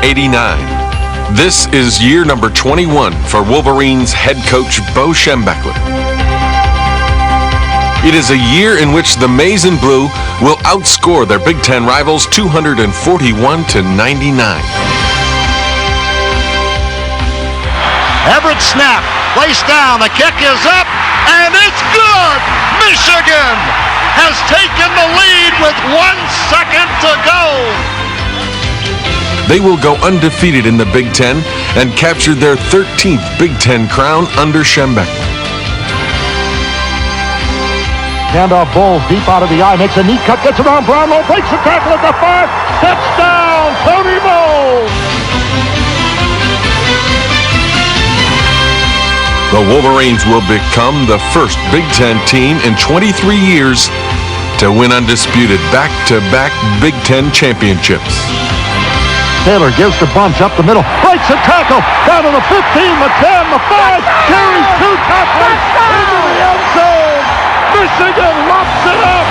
1989. This is year number 21 for Wolverines head coach Bo Schembechler. It is a year in which the Maize and Blue will outscore their Big Ten rivals 241-99. Everett snap, placed down, the kick is up, and it's good! Michigan has taken the lead with 1 second to go. They will go undefeated in the Big Ten and capture their 13th Big Ten crown under Schembechler. Handoff Bowles deep out of the eye, makes a neat cut, gets around Brownlow, breaks the tackle at the 5, touchdown, Tony Bowles! The Wolverines will become the first Big Ten team in 23 years to win undisputed back-to-back Big Ten championships. Taylor gives the bunch up the middle, breaks the tackle, down to the 15, the 10, the 5, carries 2 tacklers into the end zone. Michigan locks it up.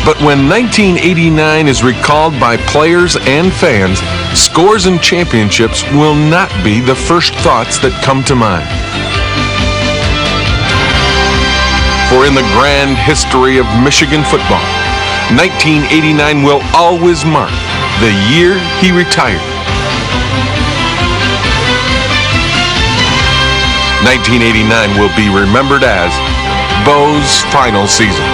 But when 1989 is recalled by players and fans, scores and championships will not be the first thoughts that come to mind. For in the grand history of Michigan football, 1989 will always mark the year he retired. 1989 will be remembered as Bo's final season.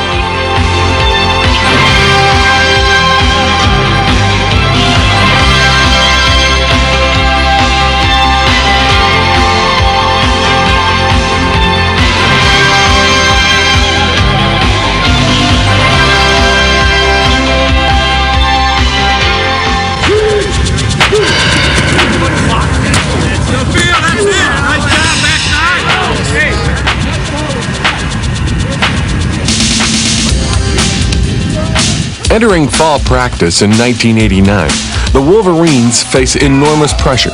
Entering fall practice in 1989, the Wolverines face enormous pressure.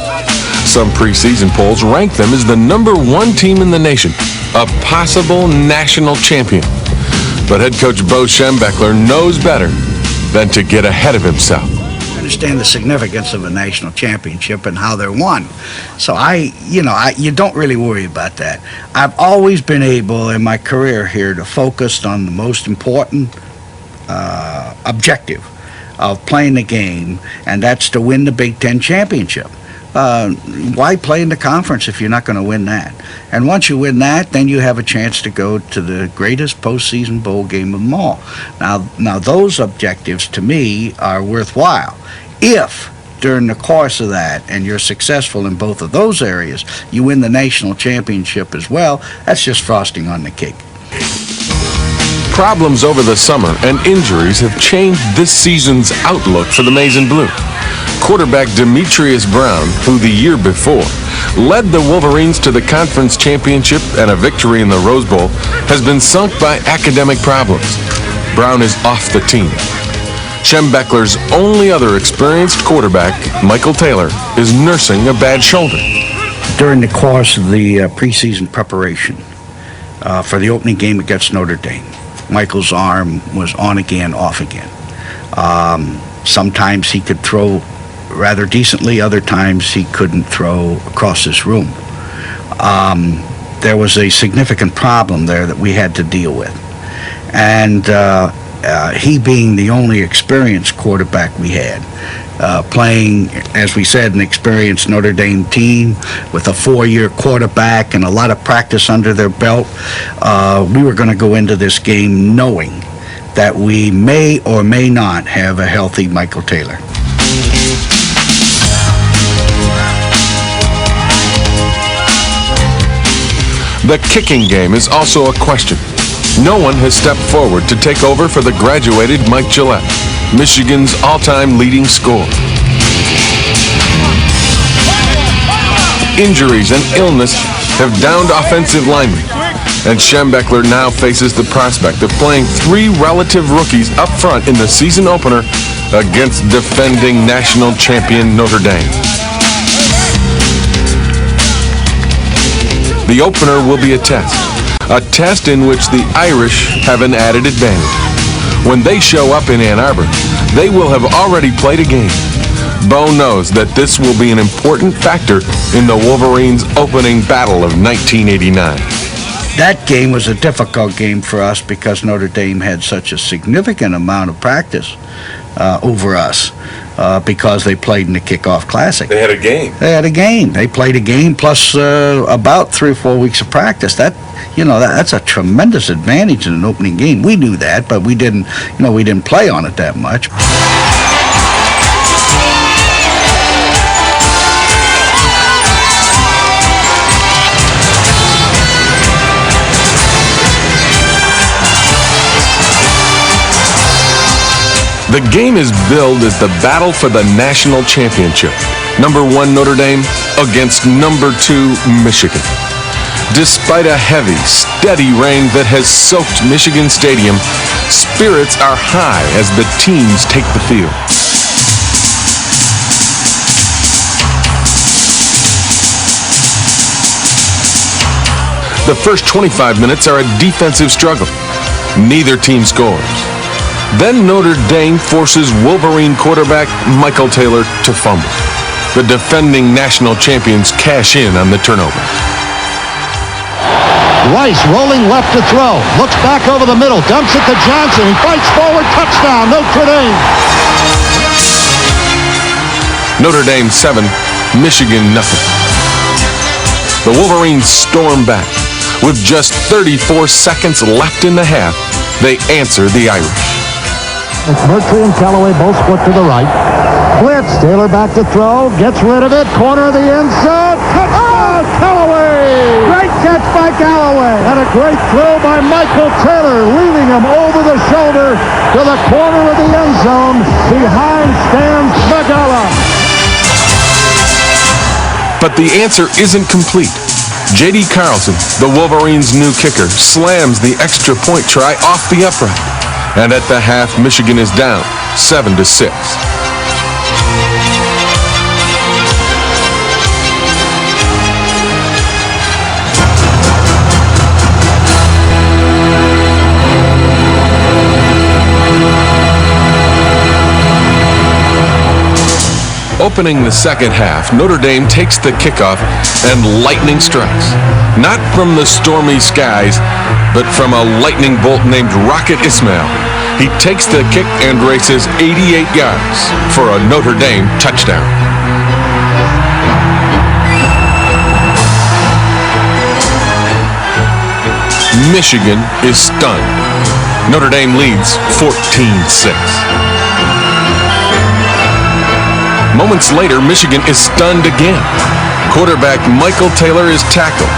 Some preseason polls rank them as the #1 team in the nation, a possible national champion. But head coach Bo Schembechler knows better than to get ahead of himself. I understand the significance of a national championship and how they're won. So you don't really worry about that. I've always been able in my career here to focus on the most important objective of playing the game, and that's to win the Big Ten championship. Why play in the conference if you're not going to win that? And once you win that, then you have a chance to go to the greatest postseason bowl game of them all. Now those objectives to me are worthwhile. If during the course of that, and you're successful in both of those areas, you win the national championship as well, that's just frosting on the cake. Problems over the summer and injuries have changed this season's outlook for the Maize and Blue. Quarterback Demetrius Brown, who the year before led the Wolverines to the conference championship and a victory in the Rose Bowl, has been sunk by academic problems. Brown is off the team. Schembechler's only other experienced quarterback, Michael Taylor, is nursing a bad shoulder. During the course of the preseason preparation for the opening game against Notre Dame, Michael's arm was on again, off again. Sometimes he could throw rather decently, other times he couldn't throw across this room. There was a significant problem there that we had to deal with. And he being the only experienced quarterback we had, playing, as we said, an experienced Notre Dame team with a 4-year quarterback and a lot of practice under their belt, we were going to go into this game knowing that we may or may not have a healthy Michael Taylor. The kicking game is also a question. No one has stepped forward to take over for the graduated Mike Gillette, Michigan's all-time leading scorer. Injuries and illness have downed offensive linemen, and Schembechler now faces the prospect of playing 3 relative rookies up front in the season opener against defending national champion Notre Dame. The opener will be a test in which the Irish have an added advantage. When they show up in Ann Arbor, they will have already played a game. Bo knows that this will be an important factor in the Wolverines' opening battle of 1989. That game was a difficult game for us because Notre Dame had such a significant amount of practice over us because they played in the Kickoff Classic. They had a game. They played a game plus about 3 or 4 weeks of practice. That's a tremendous advantage in an opening game. We knew that, but we didn't play on it that much. The game is billed as the battle for the national championship. Number 1 Notre Dame against number 2 Michigan. Despite a heavy, steady rain that has soaked Michigan Stadium, spirits are high as the teams take the field. The first 25 minutes are a defensive struggle. Neither team scores. Then Notre Dame forces Wolverine quarterback Michael Taylor to fumble. The defending national champions cash in on the turnover. Rice rolling left to throw. Looks back over the middle. Dumps it to Johnson. He fights forward. Touchdown, Notre Dame. Notre Dame 7, Michigan nothing. The Wolverines storm back. With just 34 seconds left in the half, they answer the Irish. McMurtry and Callaway both split to the right. Blitz. Taylor back to throw. Gets rid of it. Corner of the end zone. Touchdown, Callaway! Great catch by Callaway. And a great throw by Michael Taylor, leaving him over the shoulder to the corner of the end zone. Behind stands Magala. But the answer isn't complete. J.D. Carlson, the Wolverines' new kicker, slams the extra point try off the upright. And at the half, Michigan is down 7-6. Opening the second half, Notre Dame takes the kickoff and lightning strikes. Not from the stormy skies, but from a lightning bolt named Rocket Ismail. He takes the kick and races 88 yards for a Notre Dame touchdown. Michigan is stunned. Notre Dame leads 14-6. Moments later, Michigan is stunned again. Quarterback Michael Taylor is tackled.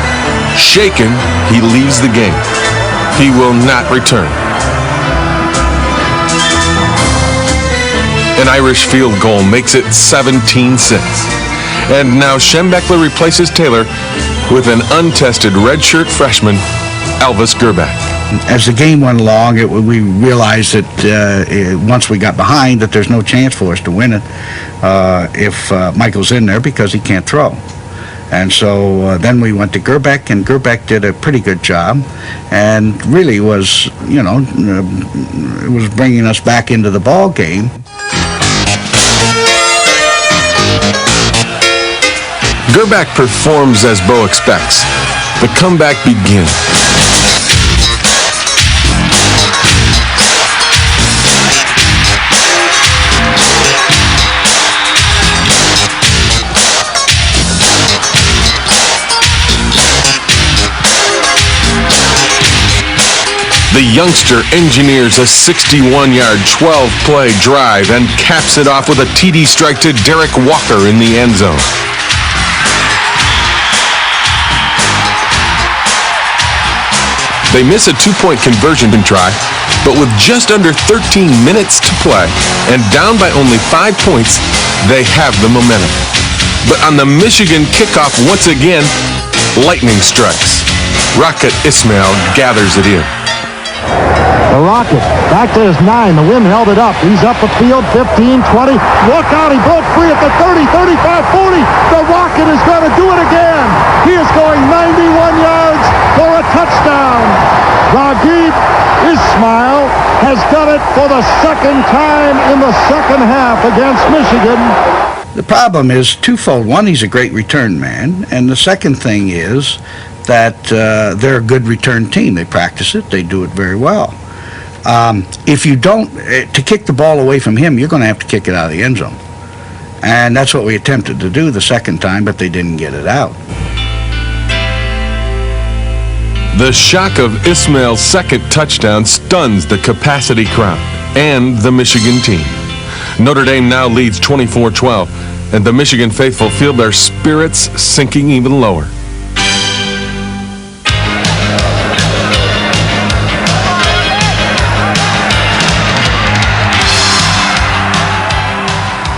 Shaken, he leaves the game. He will not return. An Irish field goal makes it 17-6. And now Schembechler replaces Taylor with an untested redshirt freshman, Elvis Grbac. As the game went along, we realized that once we got behind, that there's no chance for us to win it if Michael's in there because he can't throw. And so then we went to Grbac, and Grbac did a pretty good job, and really was, it was bringing us back into the ball game. Grbac performs as Bo expects. The comeback begins. The youngster engineers a 61-yard, 12-play drive and caps it off with a TD strike to Derek Walker in the end zone. They miss a two-point conversion try, but with just under 13 minutes to play and down by only 5 points, they have the momentum. But on the Michigan kickoff once again, lightning strikes. Rocket Ismail gathers it in. The Rocket back to his 9. The wind held it up. He's up the field, 15, 20. Look out, he broke free at the 30, 35, 40. The Rocket is going to do it again. He is going 91 yards. has done it for the second time in the second half against Michigan. The problem is twofold. One, he's a great return man, and the second thing is that they're a good return team. They practice it. They do it very well. If you don't, to kick the ball away from him, you're going to have to kick it out of the end zone. And that's what we attempted to do the second time, but they didn't get it out. The shock of Ismail's second touchdown stuns the capacity crowd and the Michigan team. Notre Dame now leads 24-12, and the Michigan faithful feel their spirits sinking even lower.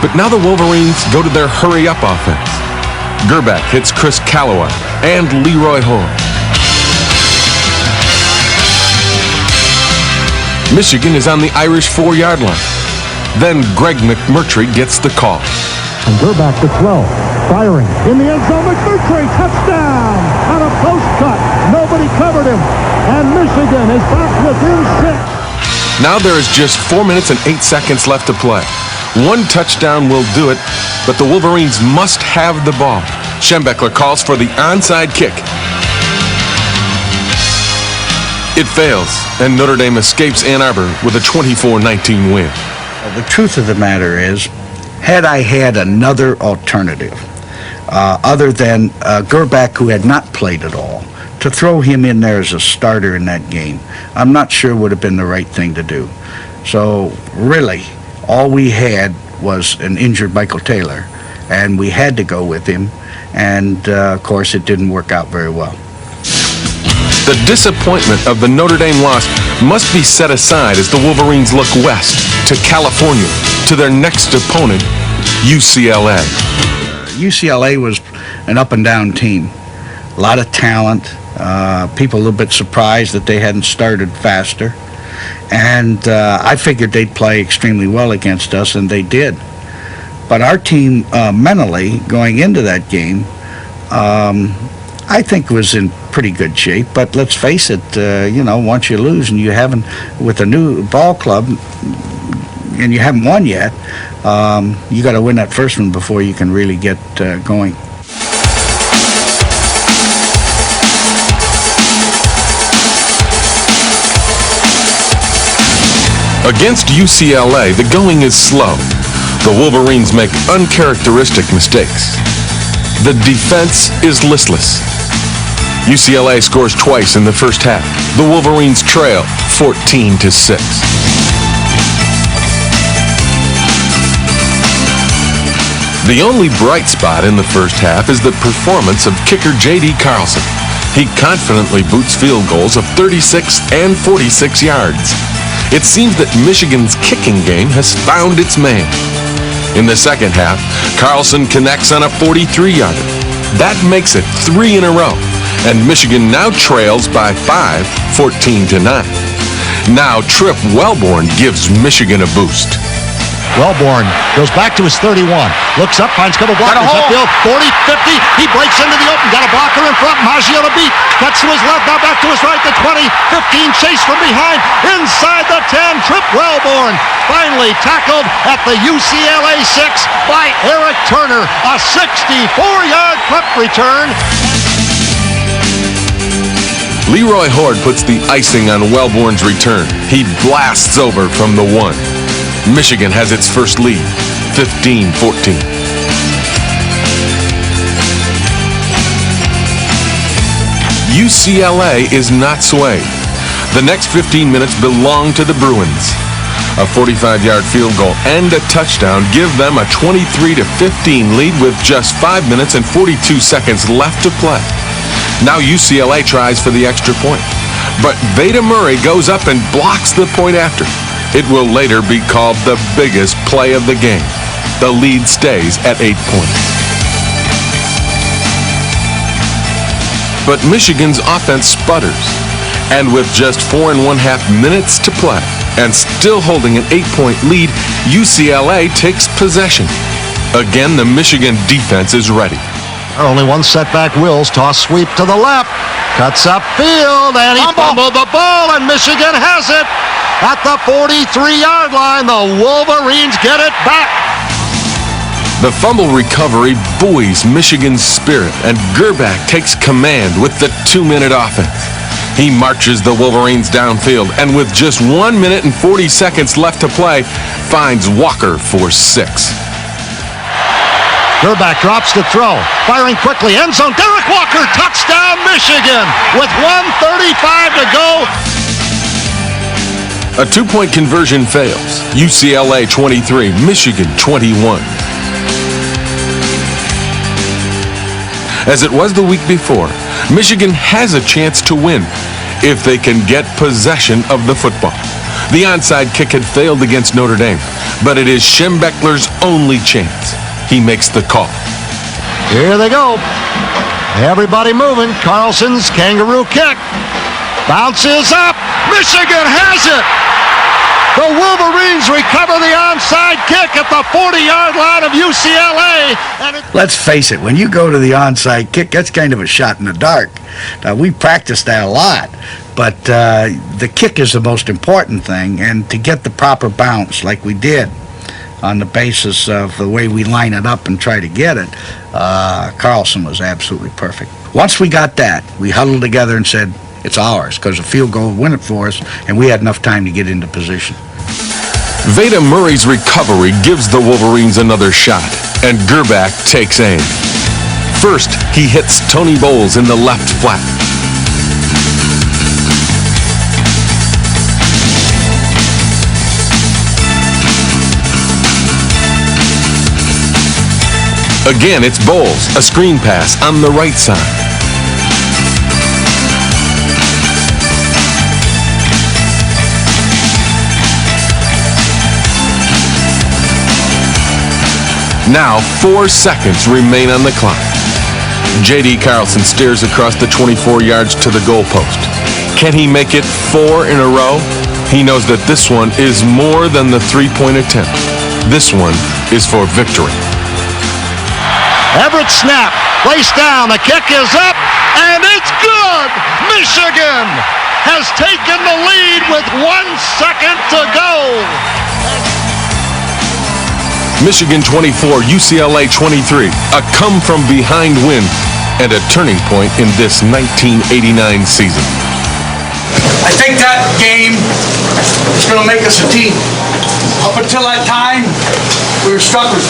But now the Wolverines go to their hurry-up offense. Gerback hits Chris Calloway and Leroy Hoare. Michigan is on the Irish 4-yard line. Then Greg McMurtry gets the call. And Gerback to throw, firing in the end zone. McMurtry, touchdown on a post cut. Nobody covered him, and Michigan is back within 6. Now there is just 4 minutes and 8 seconds left to play. One touchdown will do it, but the Wolverines must have the ball. Schembechler calls for the onside kick. It fails, and Notre Dame escapes Ann Arbor with a 24-19 win. The truth of the matter is, had I had another alternative, other than Gerback, who had not played at all, to throw him in there as a starter in that game, I'm not sure would have been the right thing to do. So, really, all we had was an injured Michael Taylor, and we had to go with him, and, of course, it didn't work out very well. The disappointment of the Notre Dame loss must be set aside as the Wolverines look west to California, to their next opponent, UCLA. UCLA was an up-and-down team. A lot of talent. People a little bit surprised that they hadn't started faster. And I figured they'd play extremely well against us, and they did. But our team, mentally, going into that game, I think was in pretty good shape. But let's face it, once you lose and you haven't, with a new ball club, and you haven't won yet, you got to win that first one before you can really get going. Against UCLA, the going is slow. The Wolverines make uncharacteristic mistakes. The defense is listless. UCLA scores twice in the first half. The Wolverines trail 14-6. The only bright spot in the first half is the performance of kicker J.D. Carlson. He confidently boots field goals of 36 and 46 yards. It seems that Michigan's kicking game has found its man. In the second half, Carlson connects on a 43-yarder. That makes it 3 in a row, and Michigan now trails by 5, 14-9. Now Trip Wellborn gives Michigan a boost. Wellborn goes back to his 31. Looks up, finds a couple blockers upfield. 40, 50. He breaks into the open. Got a blocker in front. Maggio to beat. Cuts to his left. Now back to his right. The 20. 15. Chase from behind. Inside the 10. Trip Wellborn. Finally tackled at the UCLA 6 by Eric Turner. A 64-yard punt return. Leroy Hoare puts the icing on Wellborn's return. He blasts over from the 1. Michigan has its first lead, 15-14. UCLA is not swayed. The next 15 minutes belong to the Bruins. A 45-yard field goal and a touchdown give them a 23-15 lead with just 5 minutes and 42 seconds left to play. Now UCLA tries for the extra point, but Veda Murray goes up and blocks the point after. It will later be called the biggest play of the game. The lead stays at 8 points. But Michigan's offense sputters, and with just 4 1/2 minutes to play, and still holding an 8-point lead, UCLA takes possession. Again, the Michigan defense is ready. Only one setback. Wills toss sweep to the left. Cuts upfield, and he fumbled the ball, and Michigan has it. at the 43-yard line. The Wolverines get it back. The fumble recovery buoys Michigan's spirit, and Gerbach takes command with the 2-minute offense. He marches the Wolverines downfield, and with just 1 minute and 40 seconds left to play, finds Walker for 6. Gerbach drops to throw, firing quickly, end zone, Derek Walker, touchdown Michigan, with 1:35 to go. A 2-point conversion fails. UCLA 23, Michigan 21. As it was the week before, Michigan has a chance to win if they can get possession of the football. The onside kick had failed against Notre Dame, but it is Schembechler's only chance. He makes the call. Here they go. Everybody moving. Carlson's kangaroo kick. Bounces up. Michigan has it. The Wolverines recover the onside kick at the 40-yard line of UCLA. Let's face it, when you go to the onside kick, that's kind of a shot in the dark. Now, we practiced that a lot, but the kick is the most important thing, and to get the proper bounce like we did on the basis of the way we line it up and try to get it, Carlson was absolutely perfect. Once we got that, we huddled together and said, it's ours, because a field goal would win it for us, and we had enough time to get into position. Veda Murray's recovery gives the Wolverines another shot, and Gerbach takes aim. First, he hits Tony Bowles in the left flat. Again, it's Bowles, a screen pass on the right side. Now, 4 seconds remain on the clock. J.D. Carlson stares across the 24 yards to the goalpost. Can he make it 4 in a row? He knows that this one is more than the 3-point attempt. This one is for victory. Everett snap, placed down, the kick is up, and it's good! Michigan has taken the lead with 1 second to go. Michigan 24, UCLA 23, a come-from-behind win and a turning point in this 1989 season. I think that game is going to make us a team. Up until that time, we were struggling.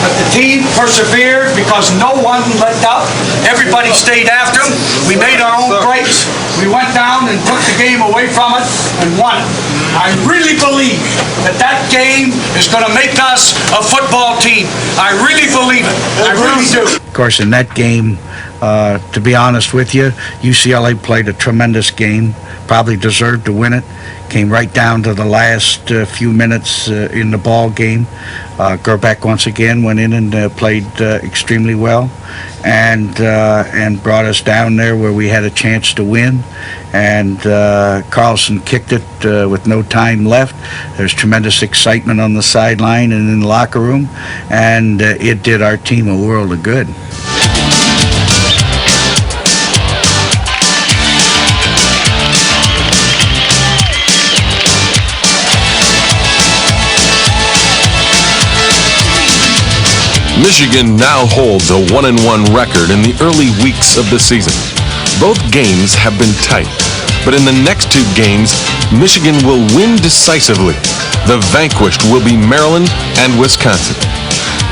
But the team persevered because no one let up. Everybody stayed after them. We made our own breaks. We went down and took the game away from it and won it. I really believe that that game is going to make us a football team. I really believe it. I really do. Of course, in that game, to be honest with you, UCLA played a tremendous game, probably deserved to win it. Came right down to the last few minutes in the ball game. Gerbach once again went in and played extremely well, and brought us down there where we had a chance to win. And Carlson kicked it with no time left. There's tremendous excitement on the sideline and in the locker room, and it did our team a world of good. Michigan now holds a 1-1 record in the early weeks of the season. Both games have been tight, but in the next 2 games, Michigan will win decisively. The vanquished will be Maryland and Wisconsin.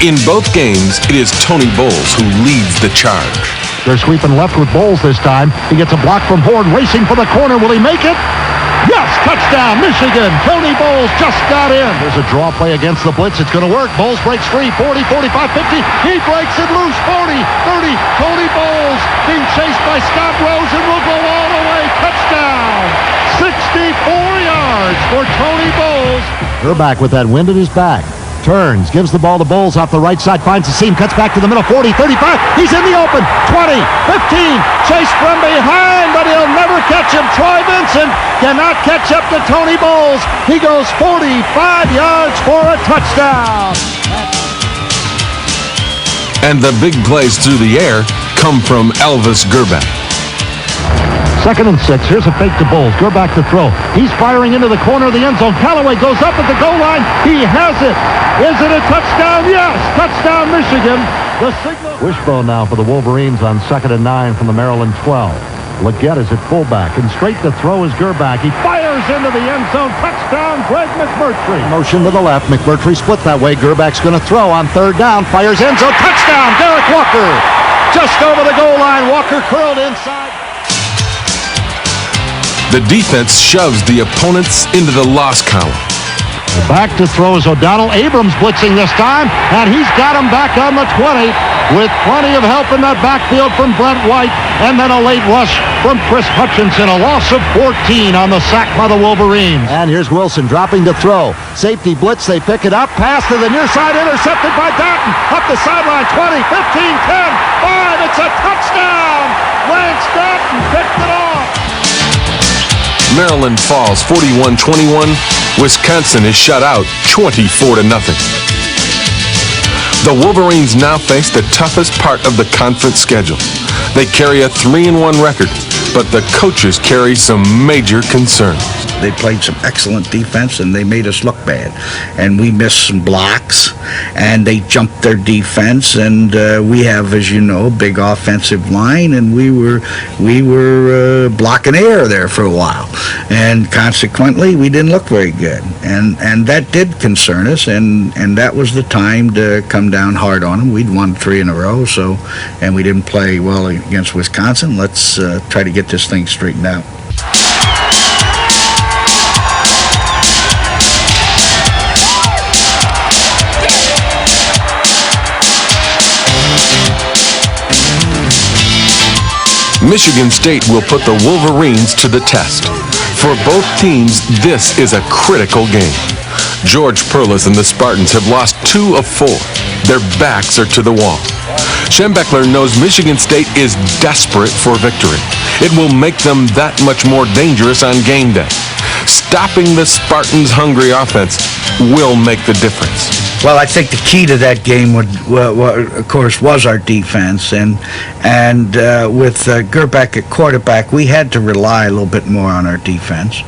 In both games, it is Tony Bowles who leads the charge. They're sweeping left with Bowles this time. He gets a block from Horn, racing for the corner. Will he make it? Yes, touchdown, Michigan. Tony Bowles just got in. There's a draw play against the blitz. It's going to work. Bowles breaks free. 40, 45, 50. He breaks it loose. 40, 30. Tony Bowles being chased by Scott Rosen will go all the way. Touchdown. 64 yards for Tony Bowles. Gerbach with that wind at his back. Turns, gives the ball to Bowles off the right side, finds the seam, cuts back to the middle, 40, 35, he's in the open, 20, 15, chased from behind, but he'll never catch him. Troy Vincent cannot catch up to Tony Bowles. He goes 45 yards for a touchdown. And the big plays through the air come from Elvis Gerbach. 2nd and 6. Here's a fake to Bowles. Gerback to throw. He's firing into the corner of the end zone. Callaway goes up at the goal line. He has it. Is it a touchdown? Yes. Touchdown, Michigan. The signal. Wishbone now for the Wolverines on 2nd and 9 from the Maryland 12. Leggett is at fullback, and straight to throw is Gerback. He fires into the end zone. Touchdown, Greg McMurtry. Motion to the left. McMurtry split that way. Gerback's going to throw on 3rd down. Fires end zone. Touchdown, Derek Walker. Just over the goal line. Walker curled inside. The defense shoves the opponents into the loss column. Back to throw is O'Donnell. Abrams blitzing this time, and he's got him back on the 20 with plenty of help in that backfield from Brent White, and then a late rush from Chris Hutchinson. A loss of 14 on the sack by the Wolverines. And here's Wilson dropping to throw. Safety blitz, they pick it up. Pass to the near side, intercepted by Datton. Up the sideline, 20, 15, 10, 5. It's a touchdown. Lance Datton picked it off. Maryland falls 41-21. Wisconsin is shut out 24-0. The Wolverines now face the toughest part of the conference schedule. They carry a 3-1 record, but the coaches carry some major concerns. They played some excellent defense, and they made us look bad. And we missed some blocks, and they jumped their defense. And we have, as you know, a big offensive line, and we were blocking air there for a while. And consequently, we didn't look very good. And that did concern us, and that was the time to come down hard on them. We'd won 3 in a row, and we didn't play well against Wisconsin. Let's try to get this thing straightened out. Michigan State will put the Wolverines to the test. For both teams, this is a critical game. George Perles and the Spartans have lost 2 of 4. Their backs are to the wall. Schembechler knows Michigan State is desperate for victory. It will make them that much more dangerous on game day. Stopping the Spartans' hungry offense will make the difference. Well, I think the key to that game, of course, was our defense, and with Gerback at quarterback, we had to rely a little bit more on our defense.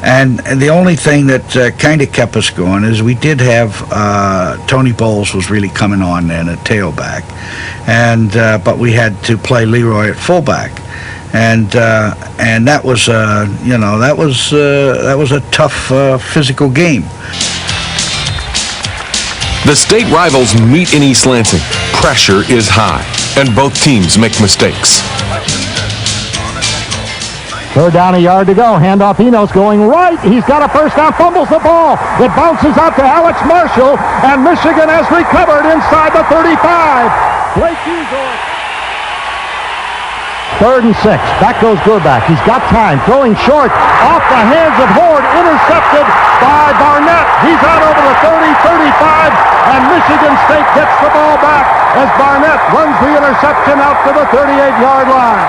And the only thing that kind of kept us going is we did have Tony Bowles was really coming on then at tailback, and but we had to play Leroy at fullback. And that was that was a tough physical game. The state rivals meet in East Lansing. Pressure is high, and both teams make mistakes. 3rd down, a yard to go. Handoff, Enos going right. He's got a first down, fumbles the ball. It bounces out to Alex Marshall, and Michigan has recovered inside the 35. Blake Eagle. 3rd and 6. Back goes Gerback. He's got time. Throwing short. Off the hands of Horde. Intercepted by Barnett. He's out over the 30, 35. And Michigan State gets the ball back as Barnett runs the interception out to the 38-yard line.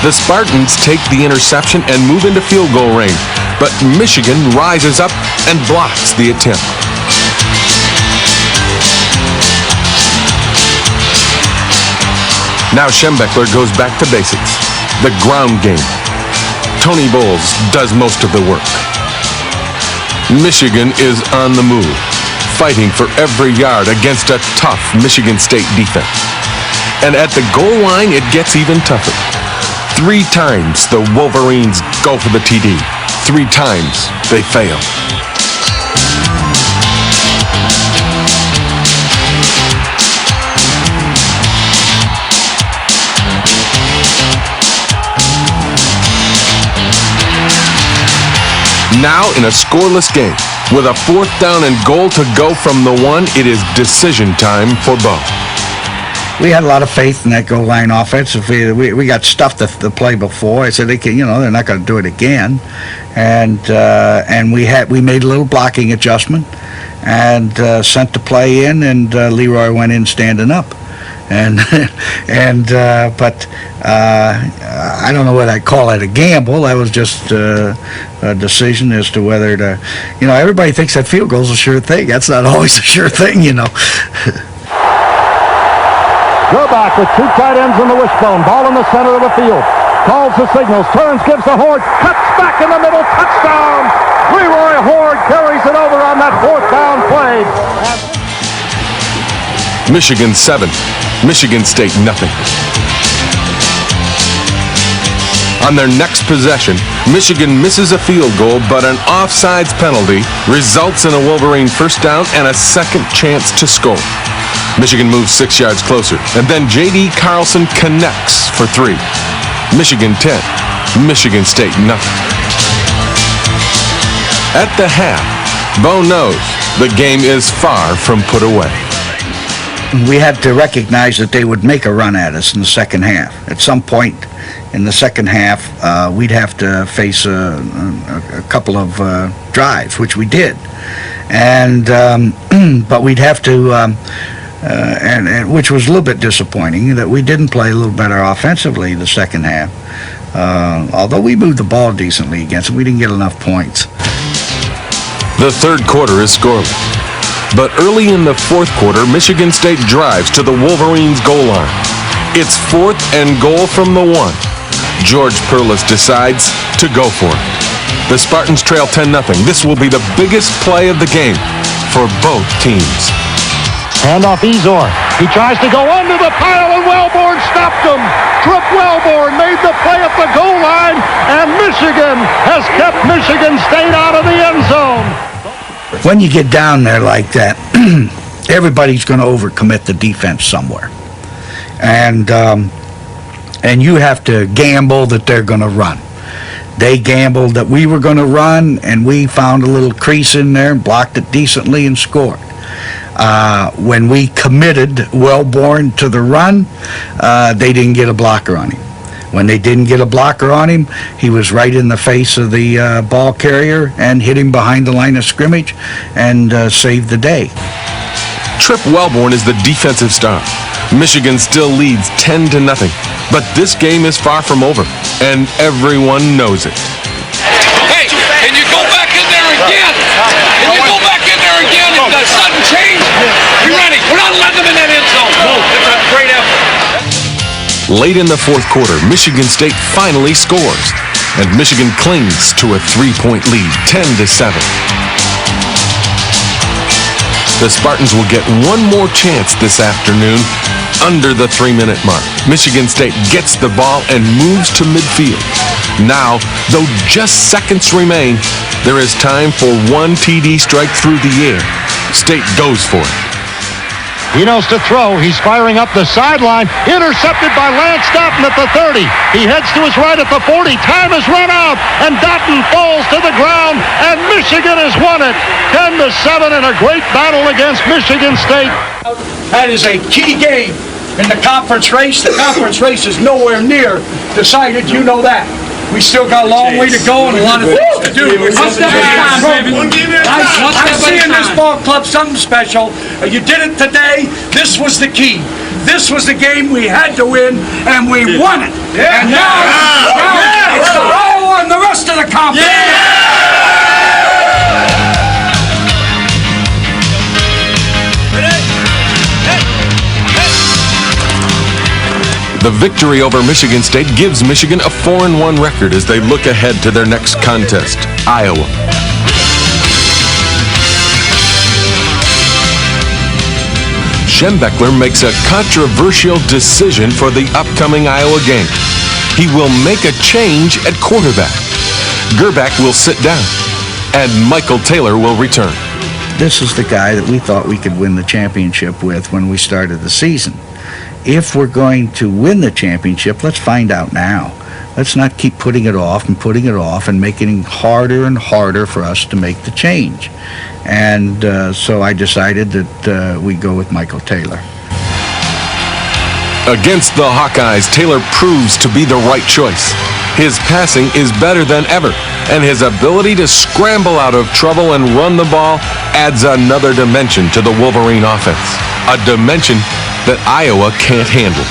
The Spartans take the interception and move into field goal range, but Michigan rises up and blocks the attempt. Now Schembechler goes back to basics, the ground game. Tony Bowles does most of the work. Michigan is on the move, fighting for every yard against a tough Michigan State defense. And at the goal line, it gets even tougher. 3 times the Wolverines go for the TD. 3 times they fail. Now in a scoreless game, with a 4th down and goal to go from the 1, it is decision time for Bo. We had a lot of faith in that goal line offense. If we got stuffed the play before, I said they're not going to do it again, and we made a little blocking adjustment and sent the play in, and Leroy went in standing up. But I don't know whether I'd call it a gamble. That was just a decision as to whether to, everybody thinks that field goal's a sure thing. That's not always a sure thing, Gerbach with two tight ends in the wishbone. Ball in the center of the field. Calls the signals. Turns, gives to Horde. Cuts back in the middle. Touchdown. Leroy Horde carries it over on that fourth down play. Michigan 7, Michigan State nothing. On their next possession, Michigan misses a field goal, but an offsides penalty results in a Wolverine first down and a second chance to score. Michigan moves 6 yards closer, and then J.D. Carlson connects for 3. Michigan 10, Michigan State nothing. At the half, Bo knows the game is far from put away. We had to recognize that they would make a run at us in the second half. At some point in the second half, we'd have to face a couple of drives, which we did. And but we'd have to, and which was a little bit disappointing, that we didn't play a little better offensively the second half. Although we moved the ball decently against them, we didn't get enough points. The third quarter is scoreless. But early in the fourth quarter, Michigan State drives to the Wolverines' goal line. It's 4th and goal from the 1. George Perlis decides to go for it. The Spartans trail 10-0. This will be the biggest play of the game for both teams. Handoff Ezor. He tries to go under the pile, and Wellborn stopped him. Trip Wellborn made the play at the goal line, and Michigan has kept Michigan State out of the end zone. When you get down there like that, everybody's going to overcommit the defense somewhere. And you have to gamble that they're going to run. They gambled that we were going to run, and we found a little crease in there and blocked it decently and scored. When we committed Wellborn to the run, they didn't get a blocker on him. When they didn't get a blocker on him, he was right in the face of the ball carrier and hit him behind the line of scrimmage and saved the day. Trip Wellborn is the defensive star. Michigan still leads 10-0, but this game is far from over, and everyone knows it. Hey, can you go back in there again? Can you go back in there again? It's a sudden change. You ready? We're not letting them in that end zone. It's a great effort. Late in the fourth quarter, Michigan State finally scores, and Michigan clings to a 3-point lead, 10-7. The Spartans will get one more chance this afternoon under the 3-minute mark. Michigan State gets the ball and moves to midfield. Now, though just seconds remain, there is time for one TD strike through the air. State goes for it. He knows to throw. He's firing up the sideline. Intercepted by Lance Dotton at the 30. He heads to his right at the 40. Time has run out, and Dotton falls to the ground, and Michigan has won it. 10-7 in a great battle against Michigan State. That is a key game in the conference race. The conference race is nowhere near decided. You know that. We still got a long way to go and a lot of things to do. I'm seeing this ball club something special. You did it today. This was the key. This was the game we had to win, and we won it. And now it's the Iowa and the rest of the conference. The victory over Michigan State gives Michigan a 4-1 record as they look ahead to their next contest, Iowa. Schembechler makes a controversial decision for the upcoming Iowa game. He will make a change at quarterback. Gerbach will sit down, and Michael Taylor will return. This is the guy that we thought we could win the championship with when we started the season. If we're going to win the championship, let's find out now. Let's not keep putting it off and making it harder and harder for us to make the change. And so I decided that we go with Michael Taylor. Against the Hawkeyes, Taylor proves to be the right choice. His passing is better than ever, and his ability to scramble out of trouble and run the ball adds another dimension to the Wolverine offense. A dimension that Iowa can't handle.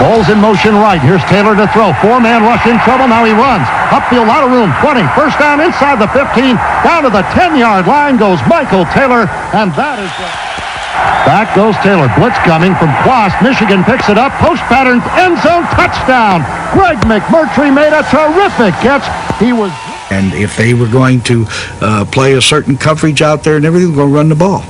Ball's in motion right. Here's Taylor to throw. 4-man rush in trouble. Now he runs. Upfield, a lot of room. 20. First down inside the 15. Down to the 10-yard line goes Michael Taylor. And that is Back goes Taylor. Blitz coming from Quast. Michigan picks it up. Post pattern. End zone touchdown. Greg McMurtry made a terrific catch. He was... And if they were going to play a certain coverage out there and everything, we're going to run the ball.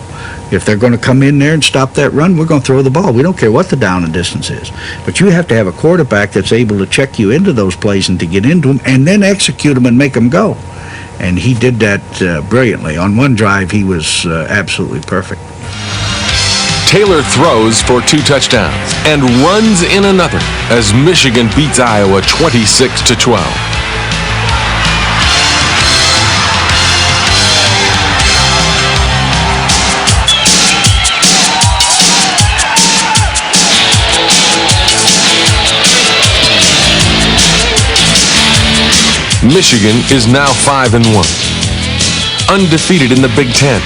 If they're going to come in there and stop that run, we're going to throw the ball. We don't care what the down and distance is. But you have to have a quarterback that's able to check you into those plays and to get into them and then execute them and make them go. And he did that brilliantly. On one drive, he was absolutely perfect. Taylor throws for 2 touchdowns and runs in another as Michigan beats Iowa 26-12. Michigan is now 5-1, undefeated in the Big Ten,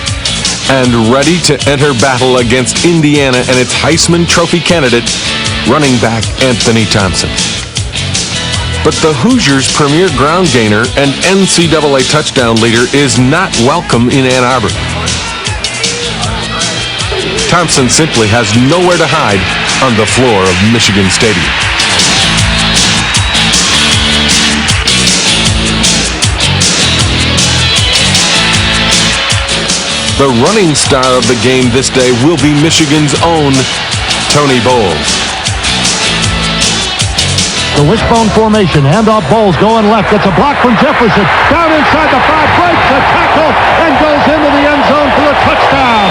and ready to enter battle against Indiana and its Heisman Trophy candidate, running back Anthony Thompson. But the Hoosiers' premier ground gainer and NCAA touchdown leader is not welcome in Ann Arbor. Thompson simply has nowhere to hide on the floor of Michigan Stadium. The running star of the game this day will be Michigan's own Tony Bowles. The wishbone formation, handoff Bowles going left. Gets a block from Jefferson. Down inside the 5, breaks a tackle, and goes into the end zone for a touchdown.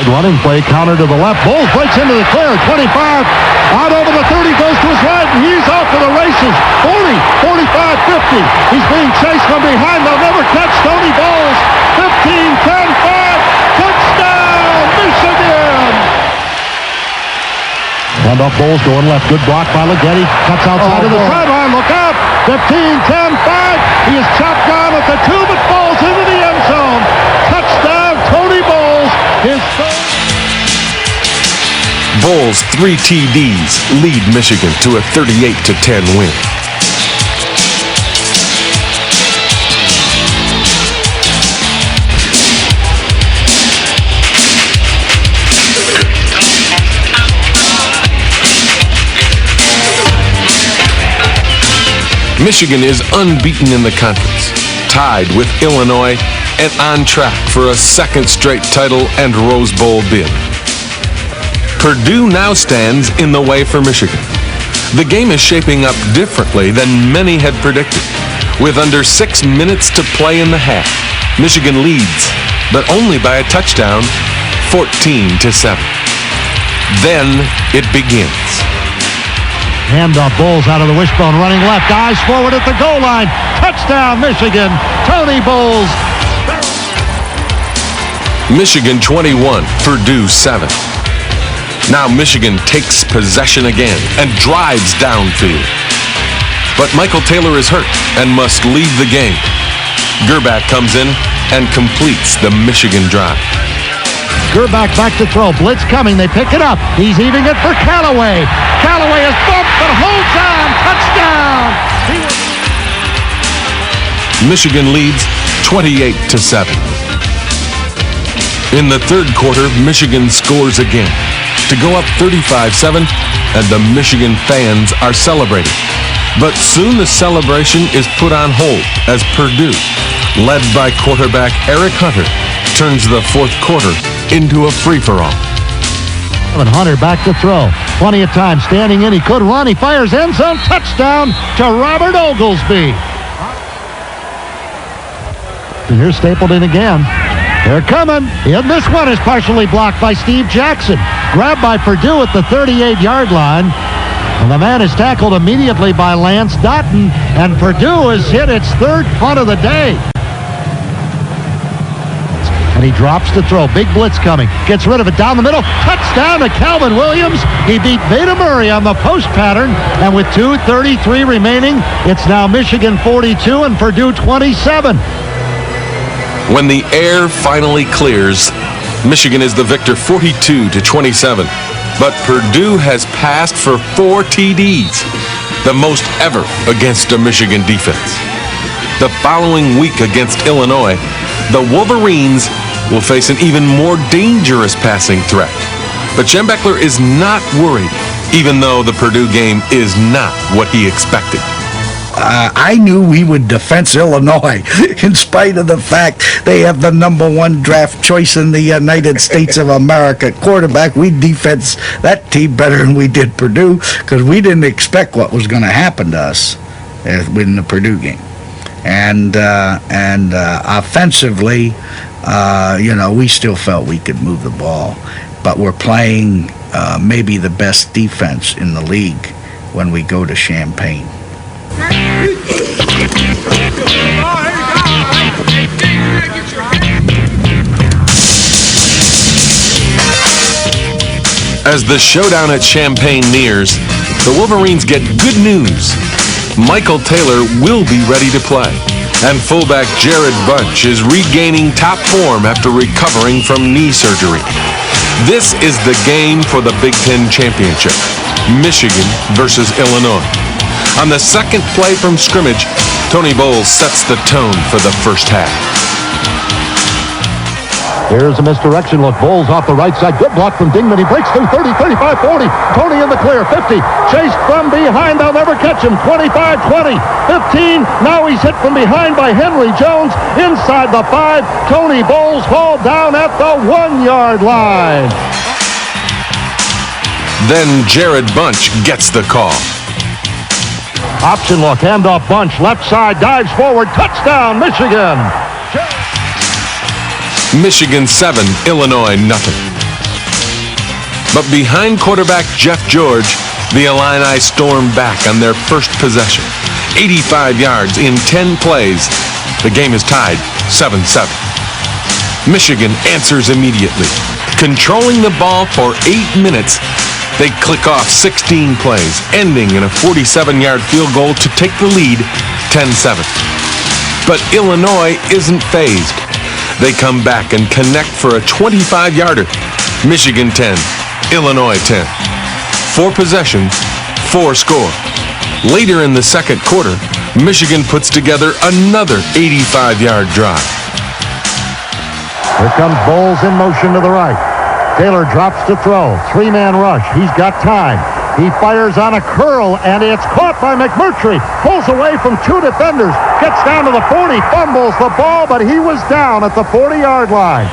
Running play, counter to the left. Bowles breaks into the clear. 25, out over the 30, goes to his right, and he's off to the races. 40, 45, 50. He's being chased from behind. They'll never catch Tony Bowles. 15, 10, 5, touchdown, Michigan! Handoff Bowles going left. Good block by Leggetti. Cuts outside of the sideline. Look out! 15, 10, 5. He is chopped down at the 2, but falls into the end zone. Touchdown, Tony Bowles. His third. Bowles' 3 TDs lead Michigan to a 38-10 win. Michigan is unbeaten in the conference, tied with Illinois, and on track for a second straight title and Rose Bowl bid. Purdue now stands in the way for Michigan. The game is shaping up differently than many had predicted. With under 6 minutes to play in the half, Michigan leads, but only by a touchdown, 14-7. Then it begins. Handoff Bowles out of the wishbone, running left, eyes forward at the goal line. Touchdown, Michigan. Tony Bowles. Michigan 21, Purdue 7. Now Michigan takes possession again and drives downfield. But Michael Taylor is hurt and must leave the game. Gerbach comes in and completes the Michigan drive. Gerbach back to throw. Blitz coming. They pick it up. He's eating it for Callaway. Callaway is bumped but holds on. Touchdown. Michigan leads 28-7. In the third quarter, Michigan scores again to go up 35-7, and the Michigan fans are celebrating. But soon the celebration is put on hold as Purdue, led by quarterback Eric Hunter, turns the fourth quarter into a free-for-all. Hunter back to throw. Plenty of time. Standing in. He could run. He fires end zone. Touchdown to Robert Oglesby. And here's Stapleton again. They're coming. And this one is partially blocked by Steve Jackson. Grabbed by Purdue at the 38-yard line. And the man is tackled immediately by Lance Dotton. And Purdue has hit its third punt of the day. And he drops to throw. Big blitz coming. Gets rid of it down the middle. Touchdown to Calvin Williams. He beat Veda Murray on the post pattern. And with 2:33 remaining, it's now Michigan 42 and Purdue 27. When the air finally clears, Michigan is the victor 42-27. But Purdue has passed for 4 TDs, the most ever against a Michigan defense. The following week against Illinois, the Wolverines will face an even more dangerous passing threat. But Schembechler is not worried, even though the Purdue game is not what he expected. I knew we would defense Illinois in spite of the fact they have the #1 draft choice in the United States of America quarterback. We defense that team better than we did Purdue because we didn't expect what was going to happen to us in the Purdue game. And offensively, we still felt we could move the ball. But we're playing maybe the best defense in the league when we go to Champaign. As the showdown at Champaign nears, the Wolverines get good news. Michael Taylor will be ready to play, and fullback Jared Bunch is regaining top form after recovering from knee surgery. This is the game for the Big Ten Championship, Michigan versus Illinois. On the second play from scrimmage, Tony Bowles sets the tone for the first half. Here's a misdirection look. Bowles off the right side. Good block from Dingman. He breaks through 30, 35, 40. Tony in the clear. 50. Chased from behind. They'll never catch him. 25, 20, 15. Now he's hit from behind by Henry Jones. Inside the 5. Tony Bowles hauled down at the 1-yard line. Then Jared Bunch gets the call. Option look. Handoff Bunch. Left side. Dives forward. Touchdown, Michigan. Michigan 7, Illinois nothing. But behind quarterback Jeff George, the Illini storm back on their first possession. 85 yards in 10 plays. The game is tied 7-7. Michigan answers immediately. Controlling the ball for 8 minutes, they click off 16 plays, ending in a 47-yard field goal to take the lead 10-7. But Illinois isn't fazed. They come back and connect for a 25-yarder. Michigan 10, Illinois 10. 4 possessions, 4 score. Later in the second quarter, Michigan puts together another 85-yard drive. Here comes Bowles in motion to the right. Taylor drops to throw. 3-man rush. He's got time. He fires on a curl, and it's caught by McMurtry. Pulls away from 2 defenders. Gets down to the 40, fumbles the ball, but he was down at the 40-yard line.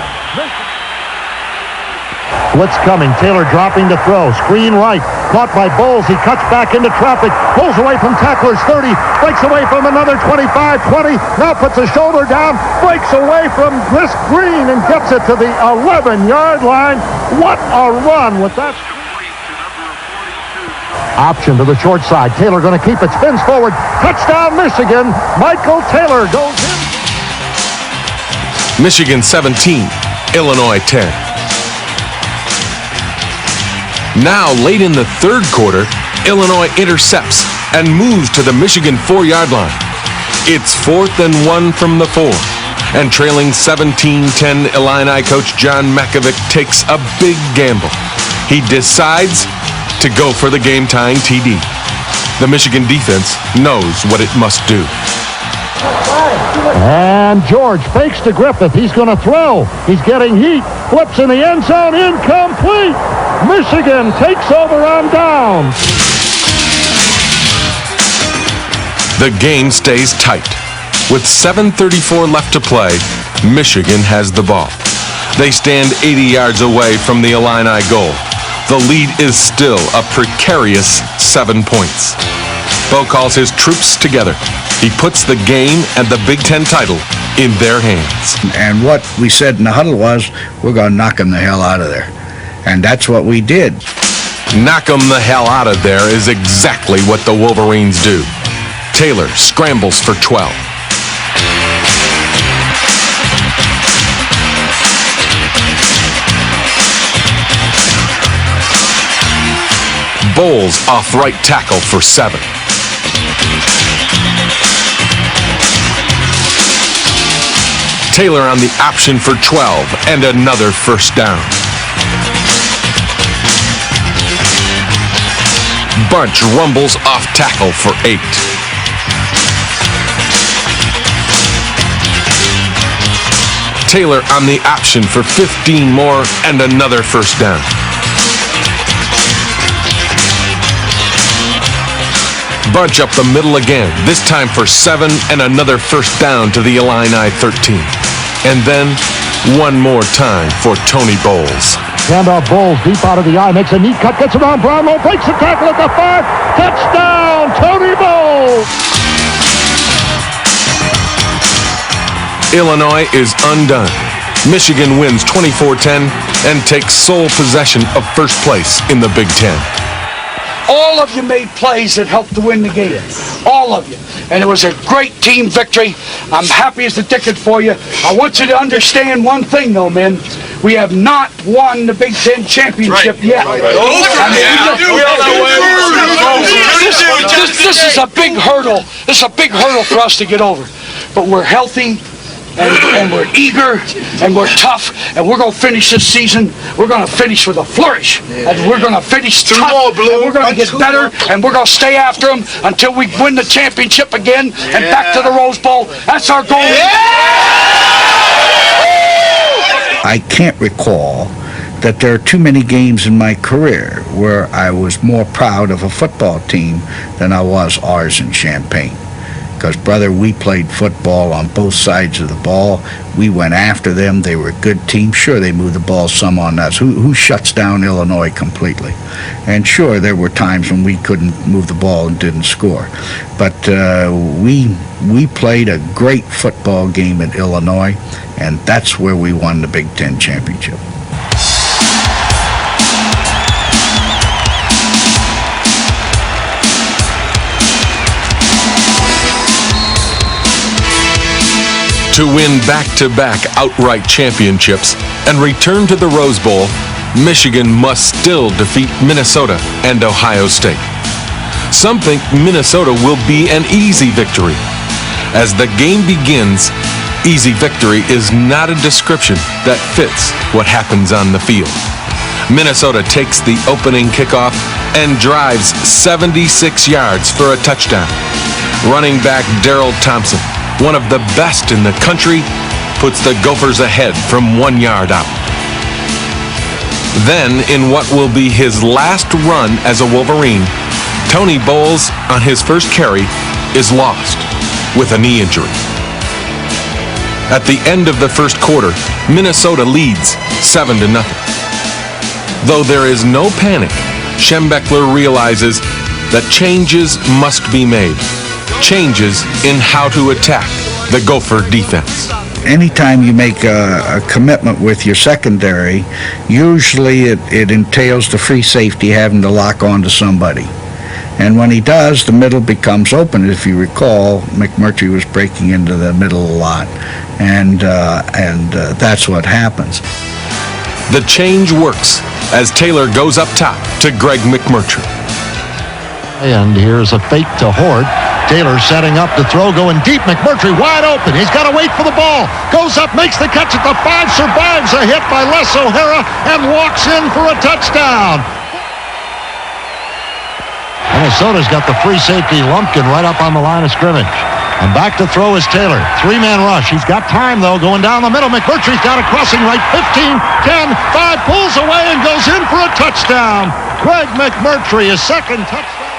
Blitz coming. Taylor dropping to throw. Screen right. Caught by Bowles. He cuts back into traffic. Pulls away from tacklers. 30. Breaks away from another 25, 20. Now puts a shoulder down. Breaks away from Chris Green and gets it to the 11-yard line. What a run with that. Option to the short side. Taylor going to keep it. Spins forward. Touchdown, Michigan. Michael Taylor goes in. Michigan 17, Illinois 10. Now, late in the third quarter, Illinois intercepts and moves to the Michigan 4-yard line. It's 4th and 1 from the 4. And trailing 17-10, Illini coach John Mackovic takes a big gamble. He decides to go for the game-tying TD. The Michigan defense knows what it must do. And George fakes to Griffith. He's going to throw. He's getting heat. Flips in the end zone. Incomplete. Michigan takes over on downs. The game stays tight. With 7:34 left to play, Michigan has the ball. They stand 80 yards away from the Illini goal. The lead is still a precarious 7 points. Bo calls his troops together. He puts the game and the Big Ten title in their hands. And what we said in the huddle was, we're going to knock them the hell out of there. And that's what we did. Knock them the hell out of there is exactly what the Wolverines do. Taylor scrambles for 12. Bowles off right tackle for 7. Taylor on the option for 12 and another first down. Bunch rumbles off tackle for 8. Taylor on the option for 15 more and another first down. Bunch up the middle again, this time for 7 and another first down to the Illini 13. And then one more time for Tony Bowles. Handoff Bowles deep out of the eye, makes a neat cut, gets around Brownlow, breaks the tackle at the 5. Touchdown, Tony Bowles! Illinois is undone. Michigan wins 24-10 and takes sole possession of first place in the Big Ten. All of you made plays that helped to win the game. All of you. And it was a great team victory. I'm happy as the dickens for you. I want you to understand one thing, though, men. We have not won the Big Ten championship yet. This is a big hurdle. This is a big hurdle for us to get over. But we're healthy. And we're eager, and we're tough, and we're going to finish this season. We're going to finish with a flourish, and we're going to finish tough, and we're going to get better, and we're going to stay after them until we win the championship again and back to the Rose Bowl. That's our goal. I can't recall that there are too many games in my career where I was more proud of a football team than I was ours in Champaign. Because, brother, we played football on both sides of the ball. We went after them. They were a good team. Sure, they moved the ball some on us. Who shuts down Illinois completely? And sure, there were times when we couldn't move the ball and didn't score. But we played a great football game in Illinois, and that's where we won the Big Ten championship. To win back-to-back outright championships and return to the Rose Bowl, Michigan must still defeat Minnesota and Ohio State. Some think Minnesota will be an easy victory. As the game begins, easy victory is not a description that fits what happens on the field. Minnesota takes the opening kickoff and drives 76 yards for a touchdown. Running back Darrell Thompson, one of the best in the country, puts the Gophers ahead from 1 yard out. Then, in what will be his last run as a Wolverine, Tony Bowles, on his first carry, is lost with a knee injury. At the end of the first quarter, Minnesota leads 7-0. Though there is no panic, Schembechler realizes that changes must be made. Changes in how to attack the Gopher defense. Anytime you make a commitment with your secondary, usually it entails the free safety having to lock on to somebody. And when he does, the middle becomes open. If you recall, McMurtry was breaking into the middle a lot, and that's what happens. The change works as Taylor goes up top to Greg McMurtry. And here's a fake to Horde. Taylor setting up to throw, going deep. McMurtry wide open. He's got to wait for the ball. Goes up, makes the catch at the 5, survives a hit by Les O'Hara, and walks in for a touchdown. Minnesota's got the free safety Lumpkin right up on the line of scrimmage. And back to throw is Taylor. 3-man rush. He's got time, though, going down the middle. McMurtry's got a crossing right. 15, 10, 5, pulls away and goes in for a touchdown. Greg McMurtry, his second touchdown.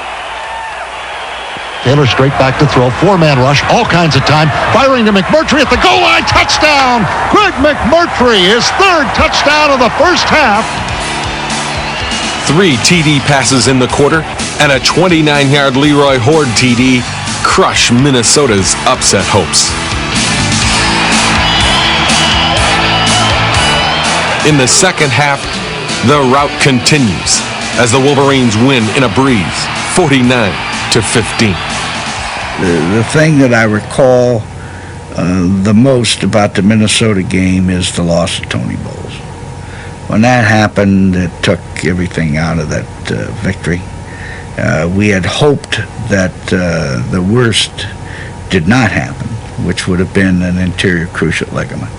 Taylor straight back to throw. 4-man rush. All kinds of time. Firing to McMurtry at the goal line. Touchdown. Greg McMurtry, his third touchdown of the first half. 3 TD passes in the quarter and a 29-yard Leroy Horde TD crush Minnesota's upset hopes. In the second half, the rout continues as the Wolverines win in a breeze, 49-15. The thing that I recall the most about the Minnesota game is the loss of Tony Bowles. When that happened, it took everything out of that victory. We had hoped that the worst did not happen, which would have been an anterior cruciate ligament,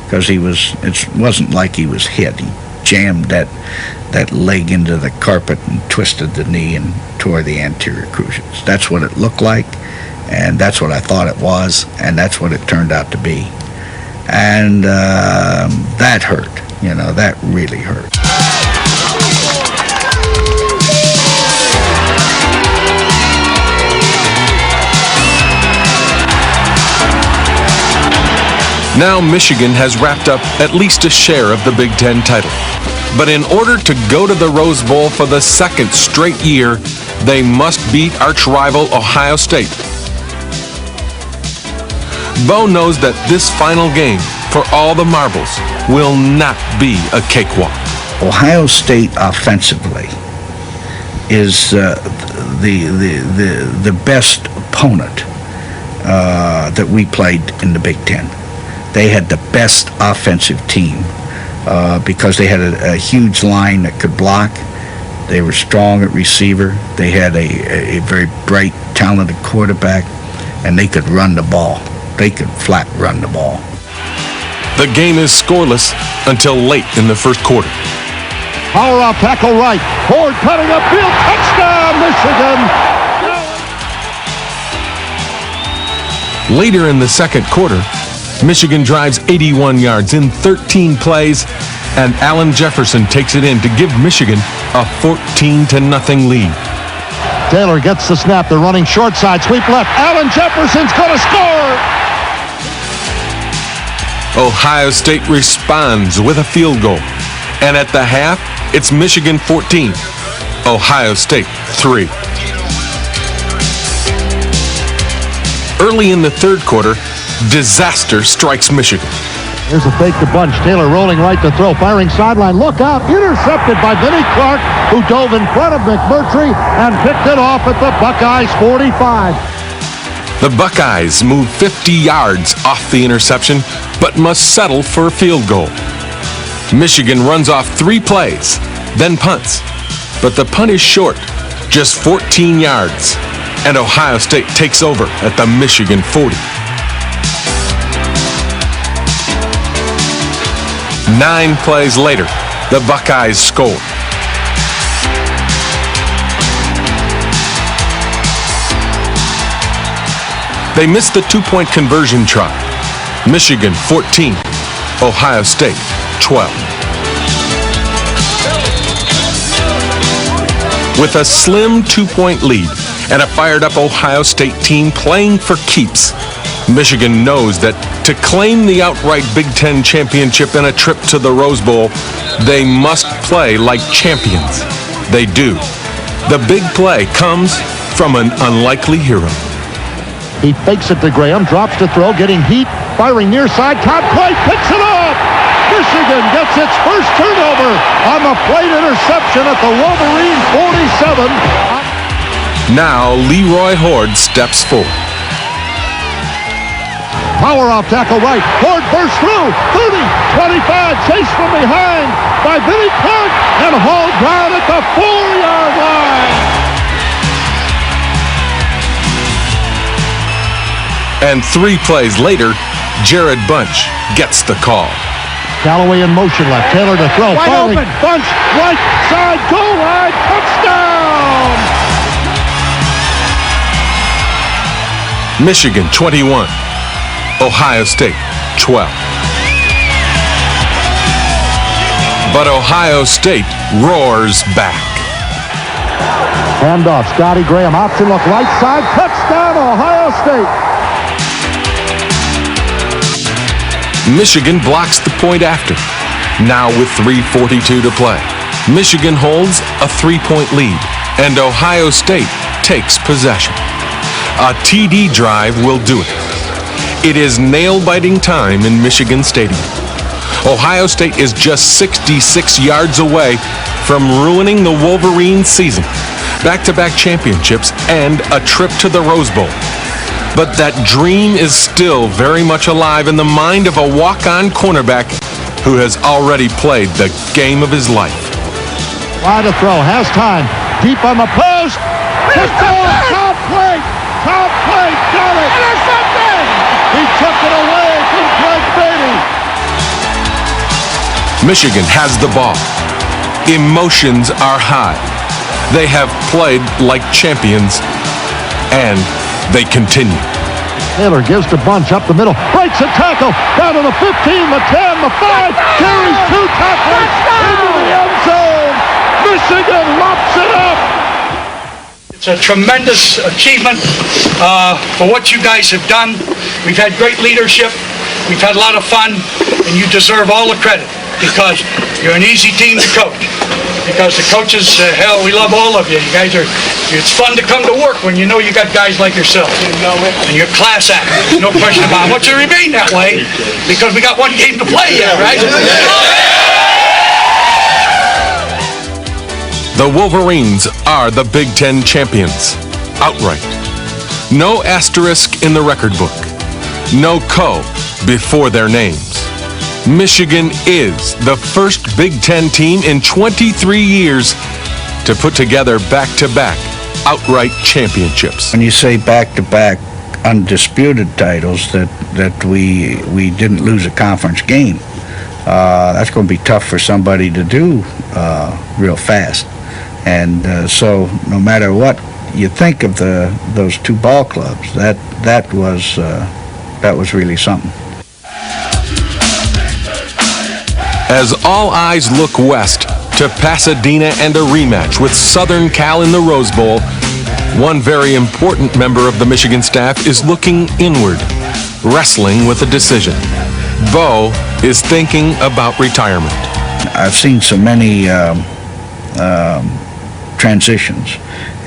because it wasn't like he was hit. He jammed that leg into the carpet and twisted the knee and tore the anterior cruciates. That's what it looked like, and that's what I thought it was, and that's what it turned out to be. And that hurt. That really hurt. Now Michigan has wrapped up at least a share of the Big Ten title. But in order to go to the Rose Bowl for the second straight year, they must beat arch-rival Ohio State. Bo knows that this final game, for all the marbles, will not be a cakewalk. Ohio State offensively is the best opponent that we played in the Big Ten. They had the best offensive team because they had a huge line that could block. They were strong at receiver. They had a very bright, talented quarterback, and they could run the ball. They could flat run the ball. The game is scoreless until late in the first quarter. Power off tackle right. Ford cutting upfield. Touchdown, Michigan. Later in the second quarter, Michigan drives 81 yards in 13 plays, and Allen Jefferson takes it in to give Michigan a 14-0 lead. Taylor gets the snap. They're running short side. Sweep left. Allen Jefferson's going to score. Ohio State responds with a field goal. And at the half, it's Michigan 14, Ohio State 3. Early in the third quarter, disaster strikes Michigan. Here's a fake to bunch. Taylor rolling right to throw. Firing sideline. Look out. Intercepted by Vinnie Clark, who dove in front of McMurtry and picked it off at the Buckeyes 45. The Buckeyes move 50 yards off the interception, but must settle for a field goal. Michigan runs off 3 plays, then punts. But the punt is short, just 14 yards, and Ohio State takes over at the Michigan 40. 9 plays later, the Buckeyes score. They missed the 2-point conversion try. Michigan 14, Ohio State 12. With a slim 2-point lead and a fired-up Ohio State team playing for keeps, Michigan knows that to claim the outright Big Ten championship and a trip to the Rose Bowl, they must play like champions. They do. The big play comes from an unlikely hero. He fakes it to Graham, drops to throw, getting heat, firing near side. Todd Clay picks it off. Michigan gets its first turnover on the plate interception at the Wolverine 47. Now Leroy Horde steps forward. Power off tackle right. Ford bursts through. 30, 25, chased from behind by Vinnie Clark and hauled down at the 4-yard line. And 3 plays later, Jared Bunch gets the call. Callaway in motion left. Taylor to throw. Wide firing. open. Bunch right side goal line. Touchdown. Michigan 21, Ohio State 12. But Ohio State roars back. Handoff. Scotty Graham. Option look right side. Touchdown, Ohio State. Michigan blocks the point after. Now with 3:42 to play, Michigan holds a 3-point lead, and Ohio State takes possession. A TD drive will do it. It is nail-biting time in Michigan Stadium. Ohio State is just 66 yards away from ruining the Wolverines' season, back-to-back championships, and a trip to the Rose Bowl. But that dream is still very much alive in the mind of a walk-on cornerback who has already played the game of his life. Wide to throw. Has time. Deep on the post. Top plate. Top plate. Got it. Intercepted. He took it away from Greg Beatty. Michigan has the ball. Emotions are high. They have played like champions, and they continue. Taylor gives to Bunch up the middle, breaks a tackle, down to the 15, the 10, the 5, carries 2 tacklers into the end zone. Michigan lops it up. It's a tremendous achievement for what you guys have done. We've had great leadership. We've had a lot of fun, and you deserve all the credit because you're an easy team to coach. Because the coaches, hell, we love all of you. You guys are, it's fun to come to work when you know you got guys like yourself. And you're class act, no question about it. I want you to remain that way because we got one game to play yet, right? The Wolverines are the Big Ten champions, outright. No asterisk in the record book. No co before their names. Michigan is the first Big Ten team in 23 years to put together back-to-back outright championships. When you say back-to-back undisputed titles, that we didn't lose a conference game, that's going to be tough for somebody to do real fast. And so no matter what you think of those 2 ball clubs, that was really something. As all eyes look west to Pasadena and a rematch with Southern Cal in the Rose Bowl, one very important member of the Michigan staff is looking inward, wrestling with a decision. Bo is thinking about retirement. I've seen so many transitions,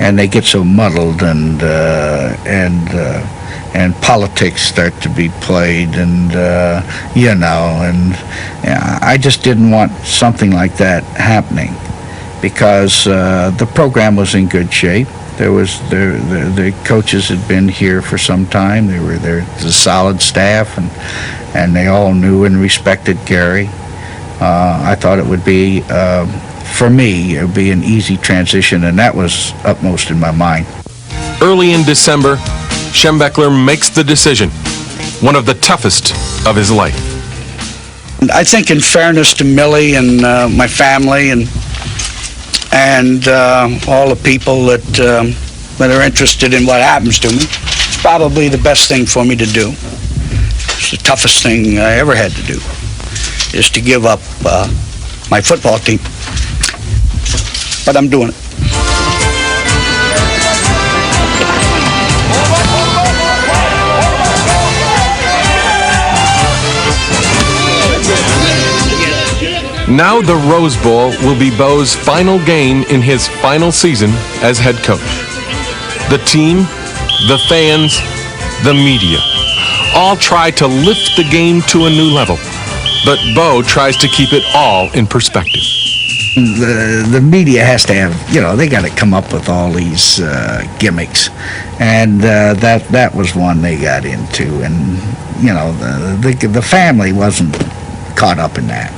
and they get so muddled, and politics start to be played, and I just didn't want something like that happening, because the program was in good shape. The coaches had been here for some time. They were there, the solid staff, and they all knew and respected Gary. I thought it would be, for me, it would be an easy transition, and that was upmost in my mind. Early in December, Schembechler makes the decision, one of the toughest of his life. I think, in fairness to Millie and my family and all the people that are interested in what happens to me, it's probably the best thing for me to do. It's the toughest thing I ever had to do, is to give up my football team. But I'm doing it. Now the Rose Bowl will be Bo's final game in his final season as head coach. The team, the fans, the media all try to lift the game to a new level, but Bo tries to keep it all in perspective. The media has to have, they got to come up with all these gimmicks, and that was one they got into, and the family wasn't caught up in that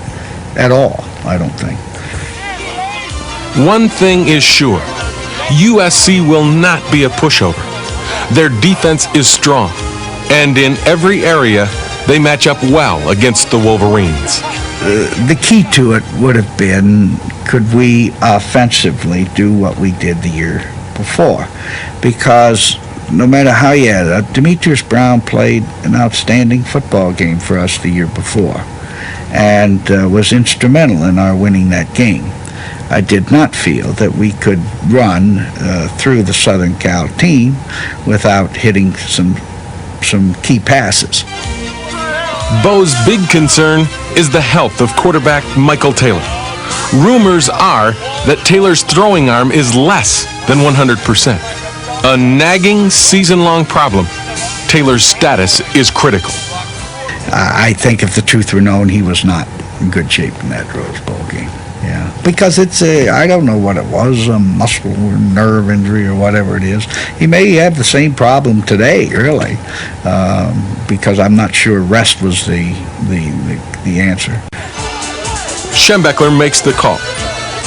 at all, I don't think. One thing is sure, USC will not be a pushover. Their defense is strong, and in every area, they match up well against the Wolverines. The key to it would have been, could we offensively do what we did the year before? Because no matter how you had it, Demetrius Brown played an outstanding football game for us the year before, and was instrumental in our winning that game. I did not feel that we could run through the Southern Cal team without hitting some key passes. Bo's big concern is the health of quarterback Michael Taylor. Rumors are that Taylor's throwing arm is less than 100%. A nagging season-long problem. Taylor's status is critical. I think if the truth were known, he was not in good shape in that Rose Bowl game. Yeah, because it's I don't know what it was, a muscle or nerve injury or whatever it is. He may have the same problem today, really, because I'm not sure rest was the answer. Schembechler makes the call.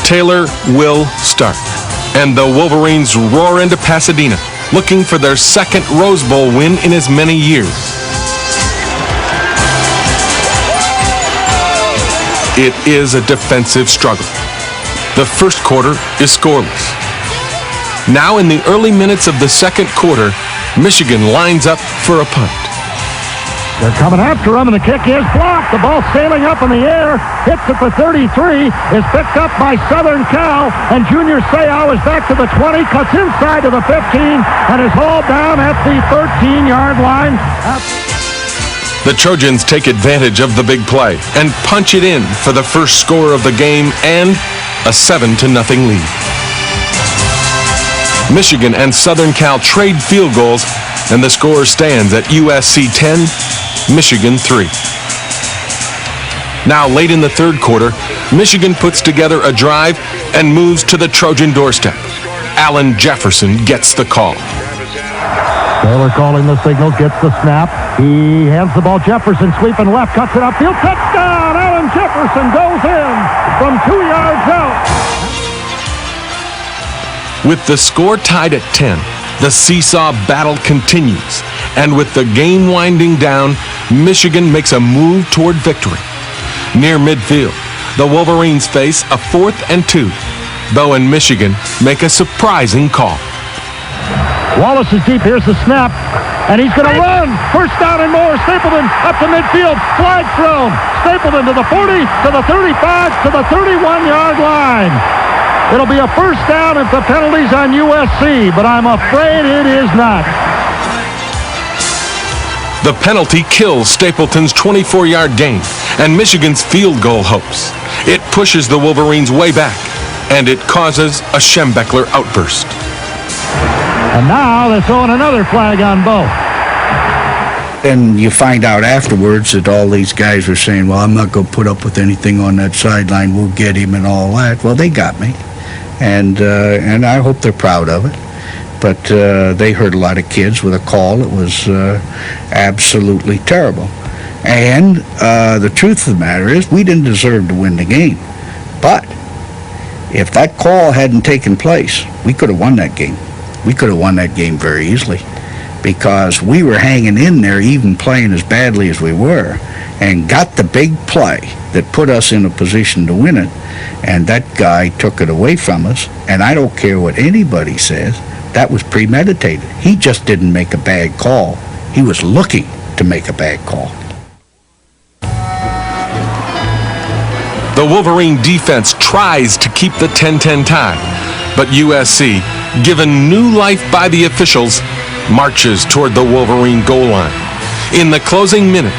Taylor will start, and the Wolverines roar into Pasadena, looking for their second Rose Bowl win in as many years. It is a defensive struggle. The first quarter is scoreless. Now in the early minutes of the second quarter, Michigan lines up for a punt. They're coming after him, and the kick is blocked. The ball sailing up in the air, hits at the 33, is picked up by Southern Cal, and Junior Seau is back to the 20, cuts inside to the 15, and is hauled down at the 13-yard line. The Trojans take advantage of the big play and punch it in for the first score of the game and a 7-0 lead. Michigan and Southern Cal trade field goals, and the score stands at USC 10, Michigan 3. Now, late in the third quarter, Michigan puts together a drive and moves to the Trojan doorstep. Allen Jefferson gets the call. Taylor calling the signals, gets the snap. He hands the ball. Jefferson sweeping left, cuts it upfield. Touchdown! Allen Jefferson goes in from 2 yards out. With the score tied at 10, the seesaw battle continues. And with the game winding down, Michigan makes a move toward victory. Near midfield, the Wolverines face a 4th and 2. Bo and Michigan make a surprising call. Wallace is deep. Here's the snap. And he's going to run. First down and more. Stapleton up to midfield. Flag thrown. Stapleton to the 40, to the 35, to the 31-yard line. It'll be a first down if the penalty's on USC, but I'm afraid it is not. The penalty kills Stapleton's 24-yard gain and Michigan's field goal hopes. It pushes the Wolverines way back, and it causes a Schembechler outburst. And now they're throwing another flag on Bo. And you find out afterwards that all these guys were saying, well, I'm not going to put up with anything on that sideline. We'll get him and all that. Well, they got me. And I hope they're proud of it. But they hurt a lot of kids with a call that was absolutely terrible. And the truth of the matter is we didn't deserve to win the game. But if that call hadn't taken place, we could have won that game. We could have won that game very easily because we were hanging in there, even playing as badly as we were, and got the big play that put us in a position to win it, and that guy took it away from us. And I don't care what anybody says, that was premeditated. He just didn't make a bad call. He was looking to make a bad call. The Wolverine defense tries to keep the 10-10 tie, but USC, given new life by the officials, marches toward the Wolverine goal line. In the closing minute,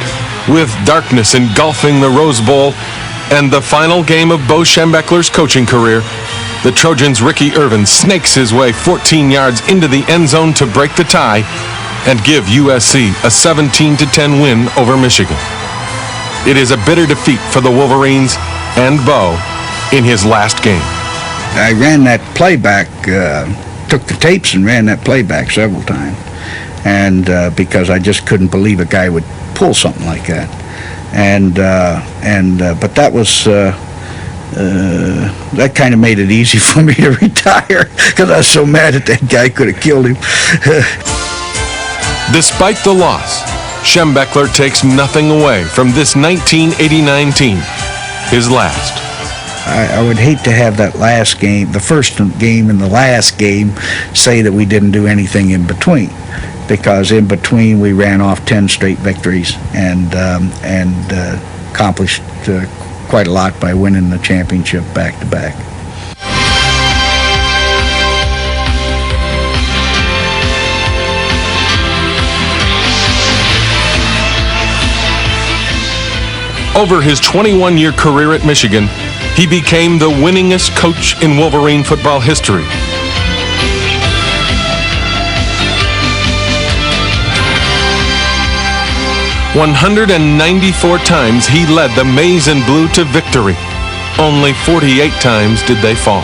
with darkness engulfing the Rose Bowl and the final game of Bo Schembechler's coaching career, the Trojans' Ricky Irvin snakes his way 14 yards into the end zone to break the tie and give USC a 17-10 win over Michigan. It is a bitter defeat for the Wolverines and Bo in his last game. I ran that playback, took the tapes and ran that playback several times, and because I just couldn't believe a guy would pull something like that, but that was that kind of made it easy for me to retire because I was so mad that guy could have killed him. Despite the loss, Schembechler takes nothing away from this 1989 team, his last. I would hate to have that last game, the first game and the last game, say that we didn't do anything in between, because in between we ran off 10 straight victories and accomplished quite a lot by winning the championship back-to-back. Over his 21-year career at Michigan, he became the winningest coach in Wolverine football history. "194 times he led the Maize and Blue to victory. Only 48 times did they fall."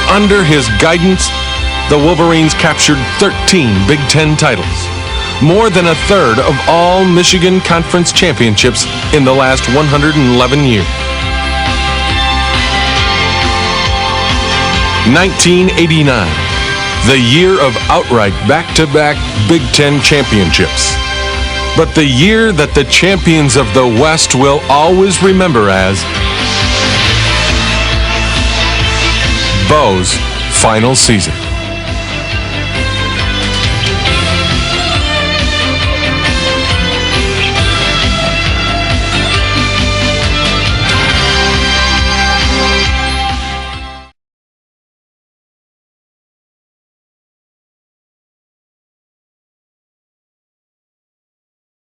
Under his guidance, the Wolverines captured 13 Big Ten titles, more than a third of all Michigan Conference championships in the last 111 years. 1989, the year of outright back-to-back Big Ten championships. But the year that the champions of the West will always remember as Bo's final season.